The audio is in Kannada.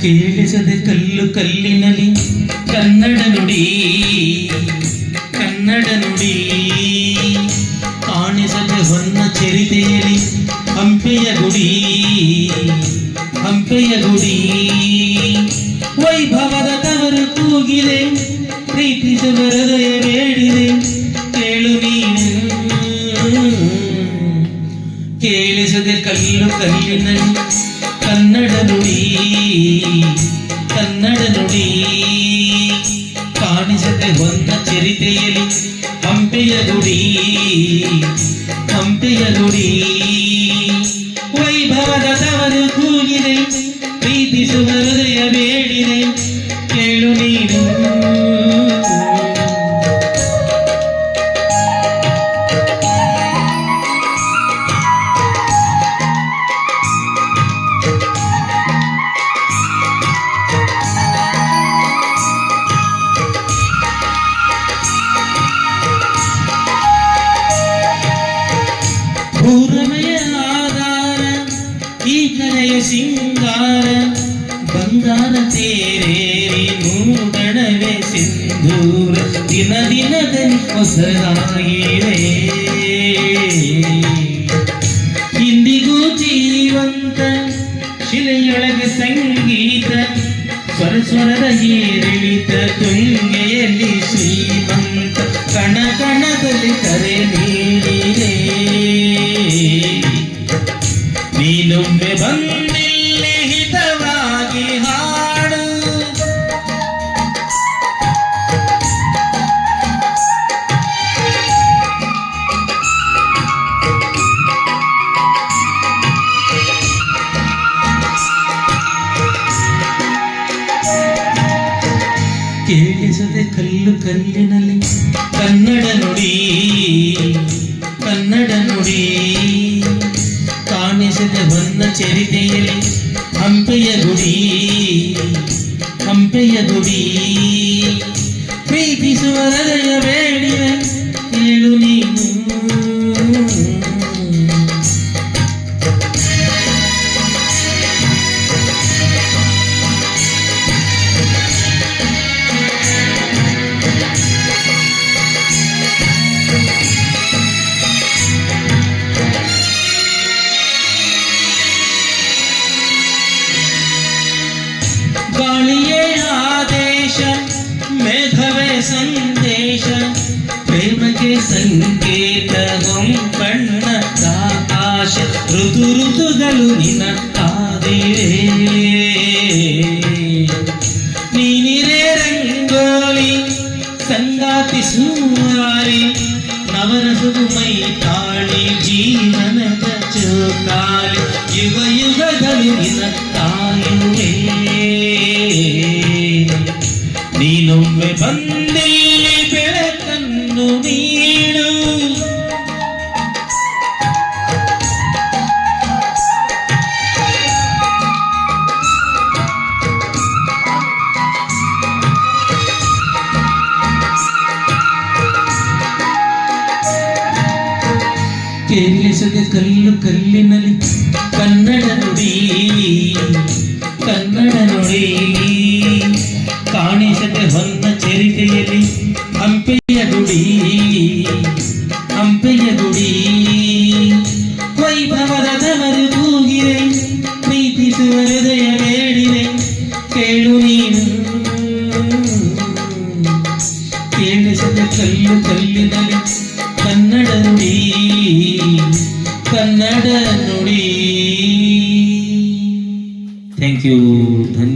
ಕೇಳಿಸದೆ ಕಲ್ಲು ಕಲ್ಲಿನಲ್ಲಿ ಕನ್ನಡ ನುಡಿ ಕನ್ನಡ ನುಡಿ ಕಾಣಿಸದೆ ಹೊನ್ನ ಚರಿತೆಯಲ್ಲಿ ಹಂಪೆಯ ಗುಡಿ ಹಂಪೆಯ ಗುಡಿ ವೈಭವದ ತವರು ಕೂಗಿದೆ ಪ್ರೀತಿಸುವ ಹೃದಯ ಬೇಡಿದೆ ಕೇಳು ನೀನು ಕೇಳಿಸದೆ ಕಲ್ಲು ಕಲ್ಲಿನಲ್ಲಿ ಕನ್ನಡ ನುಡಿ ಕನ್ನಡ ನುಡಿ ಕಾಣಿಸದೆ ಹೊನ್ನ ಚರಿತೆಯಲ್ಲಿ ಹಂಪೆಯ ಗುಡಿ ಹಂಪೆಯ ಗುಡಿ ವೈಭವದ ತವರು ಕೂಗಿದೆ ಪ್ರೀತಿಸುವ ಹೃದಯ ಬೇಡಿದೆ ಕೇಳು ನೀನು ಪೂರ್ಣಮೆಯ ಆಧಾರ ಈ ಕಲೆಯ ಸಿಂಗಾರ ಬಂಗಾರ ತೇರೇರಿ ಮೂಡಣವೆ ಸಿಂಧೂರ ದಿನ ದಿನದಲ್ಲಿ ಹೊಸದಾಗಿವೆ ಇಂದಿಗೂ ಜೀವಂತ ಶಿಲೆಯೊಳಗೆ ಸಂಗೀತ ಸ್ವರ ಸ್ವರದ ಏರಿಳಿತ ತುಂಗೆಯಲ್ಲಿ ಶ್ರೀಮಂತ ಕಣ ಕಣದಲ್ಲಿ ಕರೆ ನೀಡಿದೆ ನೀನೊಮ್ಮೆ ಬಂದಿಲ್ಲಿ ಹಿತವಾಗಿ ಹಾಡು ಕೇಳಿಸದೆ ಕಲ್ಲು ಕಲ್ಲಿನಲ್ಲಿ ಕನ್ನಡ ನುಡಿ ಕನ್ನಡ ನುಡಿ ಕಾಣಿಸದೆ ಹೊನ್ನ ಚರಿತೆಯಲ್ಲಿ ಹಂಪೆಯ ಗುಡಿ ಹಂಪೆಯ ಗುಡಿ ಪ್ರೀತಿಸುವ ಹೃದಯ ಬೇಡಿದೆ ಕೇಳು ನೀನು ಗಾಳಿಯೇ ಆದೇಶ ಮೇಘವೇ ಸಂದೇಶ ಪ್ರೇಮಕ್ಕೆ ಸಂಕೇತ ಹೊಂಬಣ್ಣ ಆಕಾಶ ಋತು ಋತುಗಳು ನಿನ್ನ ಕಾದಿವೆ ನೀನಿರೇ ರಂಗೋಲಿ ಸಂಗಾತಿ ಸುಮಾರಿ ನವರಸವು ಮೈ ತಾಳಿ ಜೀವನದ ಚೋಕಾಲಿ ಯುಗ ಯುಗಗಳು ನಿನ್ನ ಕಾಯುವೆ ನೀನೊಮ್ಮೆ ಬಂದಿಲ್ಲಿ ಬೆಳಕನ್ನು ನೀಡು ಕೇಳಿಸದೆ ಕಲ್ಲು ಕಲ್ಲಿನಲ್ಲಿ ಕನ್ನಡ ನುಡಿ ಕನ್ನಡ ನುಡಿ ಕಾಣಿಸದೆ ಹೊನ್ನ ಚರಿತೆಯಲ್ಲಿ ಹಂಪೆಯ ಗುಡಿ ಹಂಪೆಯ ಗುಡಿ ವೈಭವದ ತವರು ಕೂಗಿದೆ ಪ್ರೀತಿಸುವ ಹೃದಯ ಬೇಡಿದೆ ಕೇಳು ನೀನು ಕೇಳಿಸದೆ ಕಲ್ಲು ಕಲ್ಲಿನಲ್ಲಿ ಕನ್ನಡ ನುಡಿ ಕನ್ನಡ ನುಡಿ ಥ್ಯಾಂಕ್ ಯು ಧನ್ಯವಾದ